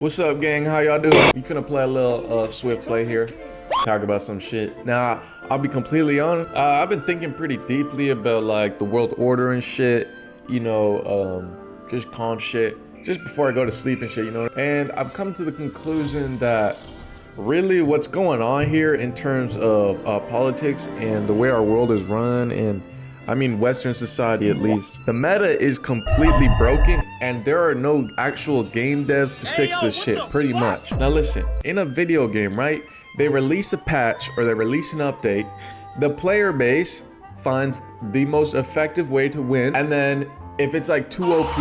What's up, gang? How y'all doing? We finna play a little Swift play here. Talk about some shit. Now, I'll be completely honest. I've been thinking pretty deeply about like the world order and shit. You know, just calm shit. Just before I go to sleep and shit, you know. And I've come to the conclusion that really what's going on here in terms of politics and the way our world is run, and I mean Western society at least, the meta is completely broken and there are no actual game devs to fix this shit pretty much. Now listen, in a video game, right, they release a patch or they release an update, the player base finds the most effective way to win, and then if it's like too OP,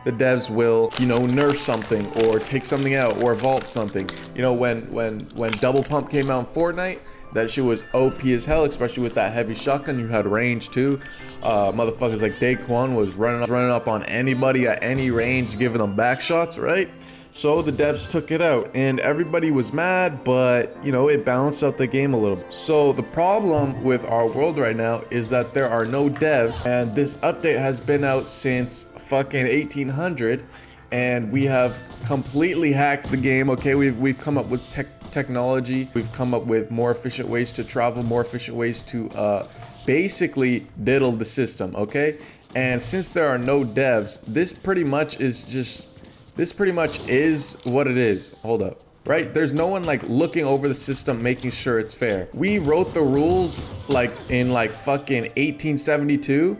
the devs will, you know, nerf something or take something out or vault something. You know, when double pump came out in Fortnite, that shit was OP as hell, especially with that heavy shotgun. You had range too. Motherfuckers like Daquan was running up on anybody at any range, giving them back shots, right? So the devs took it out and everybody was mad, but you know, it balanced out the game a little bit. So the problem with our world right now is that there are no devs, and this update has been out since fucking 1800, and we have completely hacked the game. Okay, we've come up with technology, we've come up with more efficient ways to travel, more efficient ways to basically diddle the system, okay? And since there are no devs, this pretty much is what it is. Hold up. Right? There's no one like looking over the system, making sure it's fair. We wrote the rules like in like fucking 1872,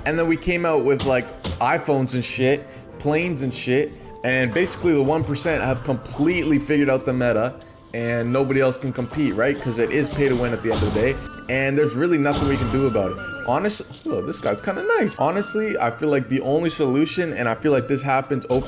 and then we came out with like iPhones and shit, planes and shit, and basically the 1% have completely figured out the meta and nobody else can compete, right? Because it is pay to win at the end of the day, and there's really nothing we can do about it. Honestly, oh, this guy's kind of nice. Honestly, I feel like the only solution, and I feel like this happens over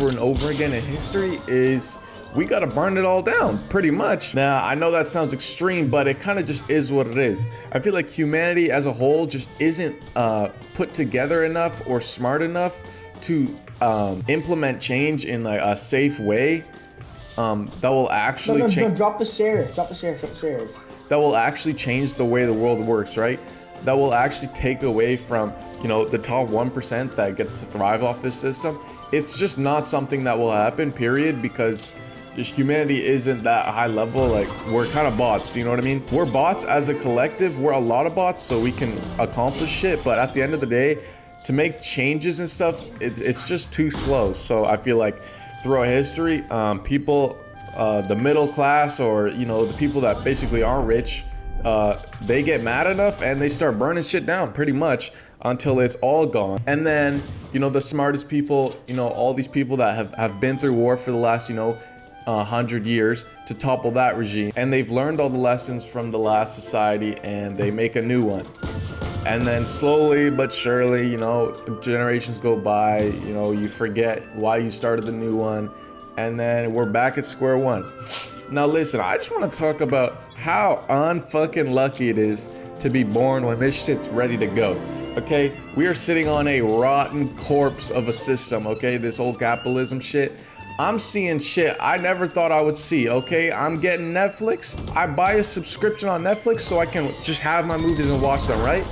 and over again in history, is we gotta burn it all down, pretty much. Now, I know that sounds extreme, but it kind of just is what it is. I feel like humanity as a whole just isn't put together enough or smart enough to implement change in like a safe way that will actually change. No, drop the shares. That will actually change the way the world works, right? That will actually take away from, you know, the top 1% that gets to thrive off this system. It's just not something that will happen, period, because just humanity isn't that high level. Like, we're kind of bots, you know what I mean? We're bots as a collective. We're a lot of bots, so we can accomplish shit, but at the end of the day, to make changes and stuff, it's just too slow. So I feel like throughout history, people, the middle class, or you know, the people that basically aren't rich, they get mad enough and they start burning shit down pretty much until it's all gone. And then, you know, the smartest people, you know, all these people that have been through war for the last, you know, 100 years to topple that regime, and they've learned all the lessons from the last society and they make a new one. And then slowly but surely, you know, generations go by, you know, you forget why you started the new one, and then we're back at square one. Now listen, I just want to talk about how unfucking lucky it is to be born when this shit's ready to go. Okay, we are sitting on a rotten corpse of a system, okay? This whole capitalism shit. I'm seeing shit I never thought I would see, okay? I'm getting Netflix. I buy a subscription on Netflix so I can just have my movies and watch them, right?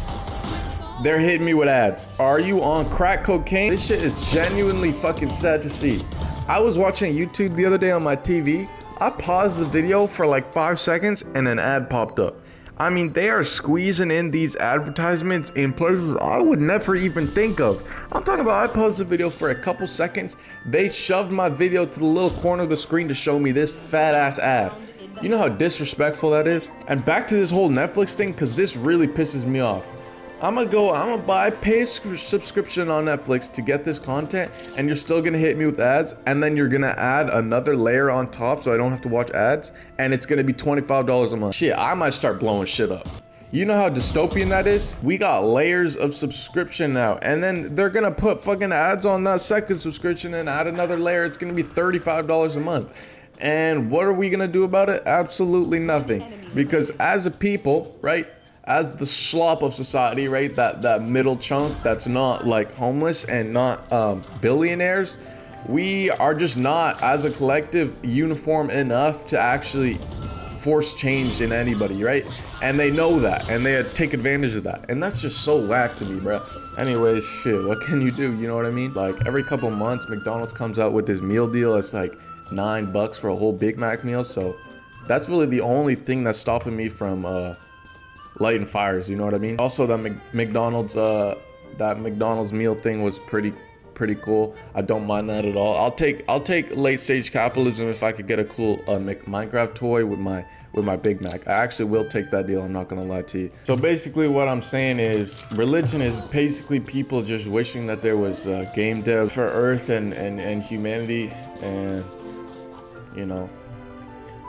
They're hitting me with ads. Are you on crack cocaine? This shit is genuinely fucking sad to see. I was watching YouTube the other day on my TV. I paused the video for like 5 seconds and an ad popped up. I mean, they are squeezing in these advertisements in places I would never even think of. I'm talking about, I paused the video for a couple seconds. They shoved my video to the little corner of the screen to show me this fat ass ad. You know how disrespectful that is? And back to this whole Netflix thing, because this really pisses me off. I'm gonna buy, pay a subscription on Netflix to get this content, and you're still gonna hit me with ads, and then you're gonna add another layer on top so I don't have to watch ads, and it's gonna be $25 a month. Shit, I might start blowing shit up. You know how dystopian that is? We got layers of subscription now, and then they're gonna put fucking ads on that second subscription and add another layer. It's gonna be $35 a month. And what are we gonna do about it? Absolutely nothing. Because as a people, right? As the slop of society, right, that middle chunk that's not like homeless and not billionaires, we are just not, as a collective, uniform enough to actually force change in anybody, right? And they know that, and they take advantage of that, and that's just so whack to me, bro. Anyways, shit, what can you do? You know what I mean? Like every couple months, McDonald's comes out with this meal deal. It's like $9 for a whole Big Mac meal. So that's really the only thing that's stopping me from lighting fires. You know what I mean? Also, that McDonald's meal thing was pretty cool. I don't mind that at all. I'll take late stage capitalism if I could get a cool Minecraft toy with my Big Mac. I actually will take that deal. I'm not gonna lie to you. So basically, what I'm saying is, religion is basically people just wishing that there was game dev for Earth and humanity, and you know.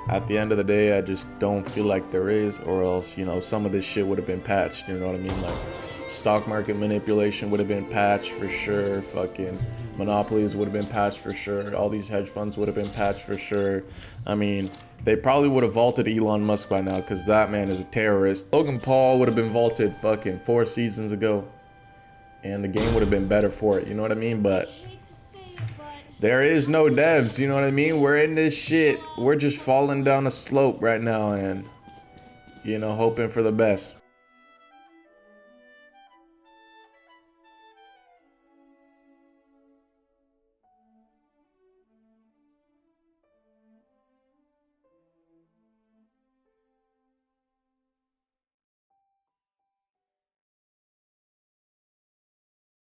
At the end of the day, I just don't feel like there is, or else, you know, some of this shit would have been patched, you know what I mean? Like, stock market manipulation would have been patched for sure, fucking monopolies would have been patched for sure, all these hedge funds would have been patched for sure. I mean, they probably would have vaulted Elon Musk by now, because that man is a terrorist. Logan Paul would have been vaulted fucking 4 seasons ago, and the game would have been better for it, you know what I mean? But there is no devs, you know what I mean? We're in this shit. We're just falling down a slope right now and, you know, hoping for the best.